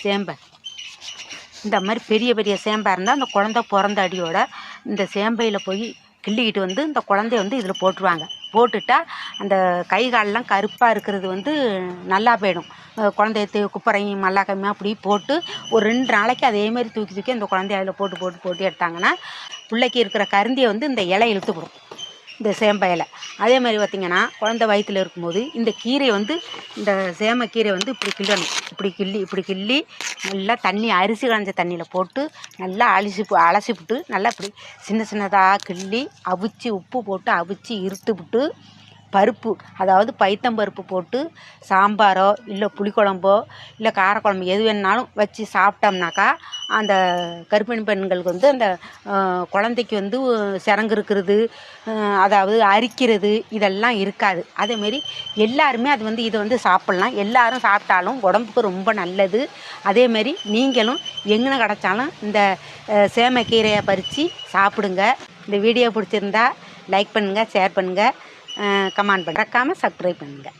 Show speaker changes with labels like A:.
A: சேம்பை. இந்த மாதிரி பெரிய பெரிய சேம்பாக இருந்தால் அந்த குழந்த பிறந்த அடியோட இந்த சேம்பையில் போய் கிள்ளிக்கிட்டு வந்து இந்த குழந்தைய வந்து இதில் போட்டுருவாங்க. போட்டுட்டா அந்த கை காலெலாம் கருப்பாக இருக்கிறது வந்து நல்லா போயிடும். குழந்தைய குப்பரையும் மல்லாக்கம்மா அப்படி போட்டு ஒரு 2 நாளைக்கு அதேமாதிரி தூக்கி அந்த குழந்தைய அதில் போட்டு எடுத்தாங்கன்னா பிள்ளைக்கு இருக்கிற கருந்தியை வந்து இந்த இலை இழுத்துக்கிடும், இந்த சேம்பை இலை. அதே மாதிரி பார்த்திங்கன்னா குழந்தை வயிற்றில் இருக்கும்போது இந்த கீரையை வந்து இந்த சேம கீரை வந்து இப்படி கிள்ளணும். இப்படி கிள்ளி நல்லா தண்ணி அரிசி களைஞ்ச தண்ணியில் போட்டு நல்லா அலசிவிட்டு நல்லா இப்படி சின்னதாக கிள்ளி அவிச்சு உப்பு போட்டு அவிச்சு இருத்துவிட்டு பருப்பு, அதாவது பைத்தம்பருப்பு போட்டு சாம்பாரோ இல்லை புளிக்குழம்போ இல்லை காரக்குழம்பு எது வேணுனாலும் வச்சு சாப்பிட்டோம்னாக்கா அந்த கர்ப்பிணி பெண்களுக்கு வந்து அந்த குழந்தைக்கு வந்து சிரங்கு இருக்கிறது, அதாவது அரிக்கிறது இதெல்லாம் இருக்காது. அதேமாரி எல்லாருமே இதை வந்து சாப்பிட்லாம். எல்லாரும் சாப்பிட்டாலும் உடம்புக்கு ரொம்ப நல்லது. அதேமாரி நீங்களும் எங்கே கிடச்சாலும் இந்த சேமக்கீரையை பறித்து சாப்பிடுங்க. இந்த வீடியோ பிடிச்சிருந்தா லைக் பண்ணுங்கள், ஷேர் பண்ணுங்கள், கமெண்ட் பண்ணுங்கள், மறக்காமல் சப்ஸ்கிரைப் பண்ணுங்கள்.